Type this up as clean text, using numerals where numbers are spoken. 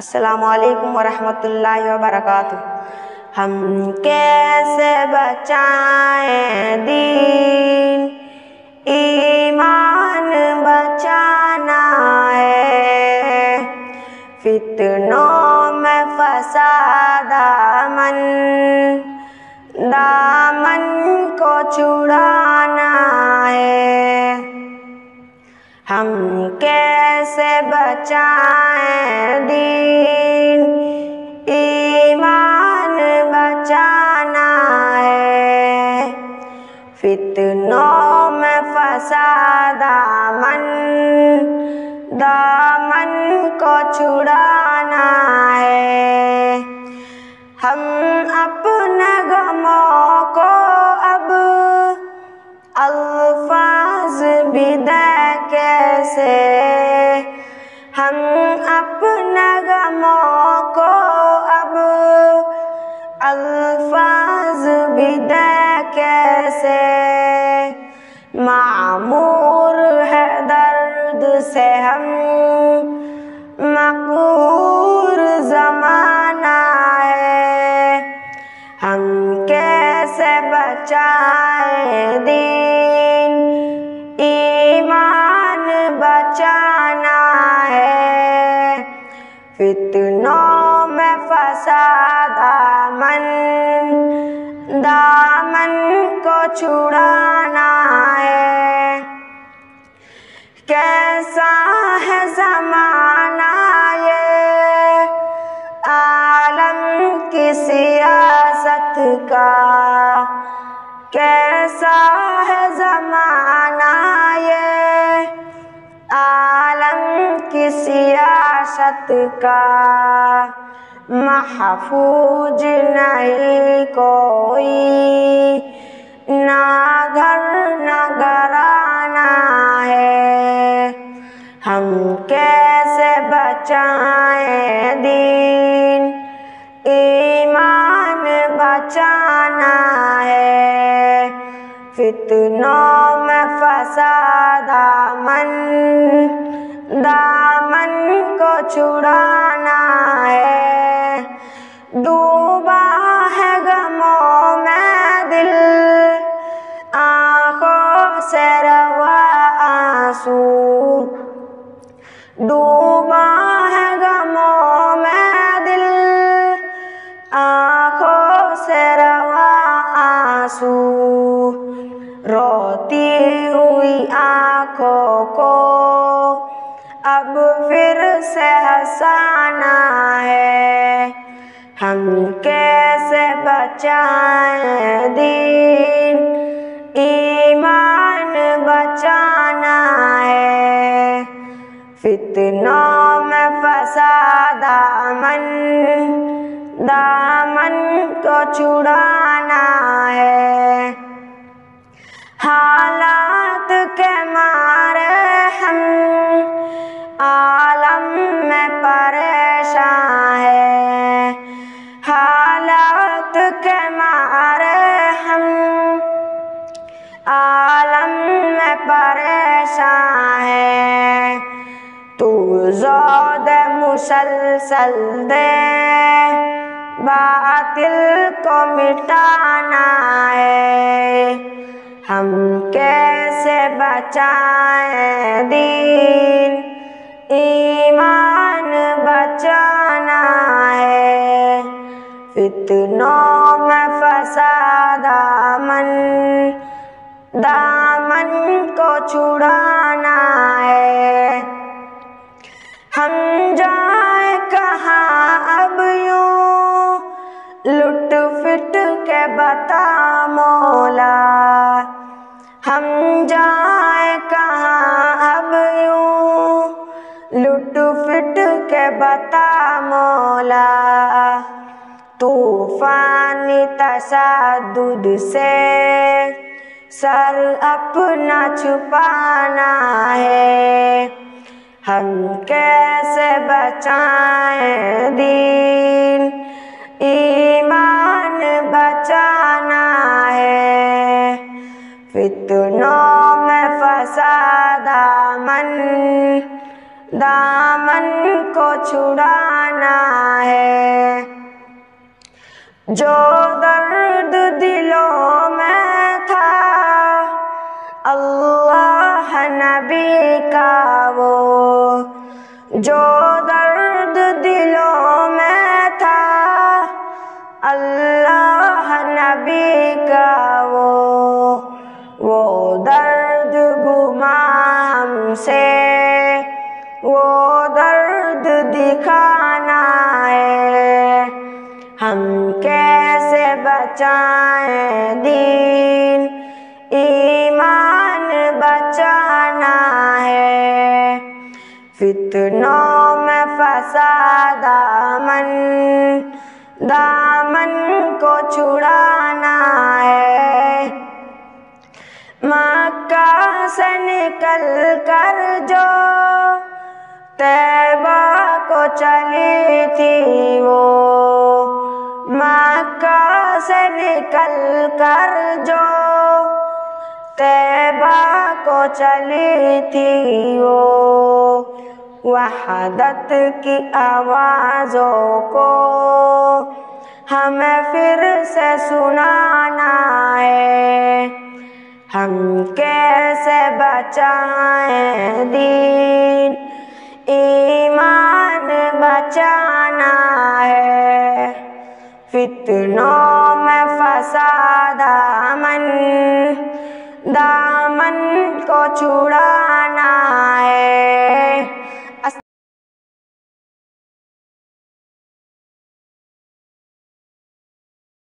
अस्सलामुअलैकुम वरहमतुल्लाहि वबरकातुह। हम कैसे बचाएं दीन, ईमान बचाना है। फितनों में फंसा दामन को छुड़ाना है। हम कैसे बचाएं दीन, ईमान बचाना है। फितनों में फंसा दामन को छुड़ाना है। हम अपने गमों को अब अल्फाज भी दे कैसे। हम अपने गमों को अब अल्फाज भी दे कैसे। मामूर है दर्द से हम, मक़हूर ज़माना है। हम कैसे बचाएं दीन, ईमान बचाना है। फितनों में फंसा दामन को छुड़ाना है। कैसा है ज़माना ये आलम की सियासत का। कैसा है ज़माना ये आलम की सियासत का। महफूज नहीं कोई, ना घर ना घराना है। हम कैसे बचाएं दीन, ईमान बचाना है। फितनों में फंसा दामन को छुड़ाना है। डूबा है गमों में दिल, आँखों से रवा आंसू। डूबा है गमों में दिल, आँखों से रवा आंसू। रोती हुई आँखों को अब फिर से हंसाना है। हम कैसे बचाएं दीन, ईमान बचाना है। फितनों में फंसा दामन को छुड़ाना है। हालात के मारे हम आलम में परेशान है। हालात के मारे हम आलम में परेशान है। तू ज़ौद मुसलसल दे, बातिल को मिटाना है। हम कैसे बचाएं दीन, ईमान बचाना है। फितनों में फंसा दामन को छुड़ाना है। हम जाए कहाँ अब यूं, लुट फिट के बता मौला। हम जाए कहाँ अब यूं, लुट फिट के बता मौला। तूफानी तशद्दुद से सर अपना छुपाना है। हम कैसे बचाएं दीन, ईमान बचाना है। फितनों में फंसा दामन को छुड़ाना छुड़ाना है। जो दर्द दिलों में था अल्लाह नबी का वो, जो दर्द दिलों में था अल्लाह नबी का वो दर्द गुमा हमसे, वो दर्द दिखाना है। हम कैसे बचाएं दीन ईमान बचाना है। फितनों में फंसा दामन को छुड़ाना है। मक्का से निकल कर जो तैबा को चली थी वो, मक्का से निकल कर जो तैबा को चली थी वो, वहदत की आवाज़ों को हमें फिर से सुनाना है। हम कैसे बचाएं दीन ईमान बचाना है। फितनों में फंसा दामन को छुड़ाना है।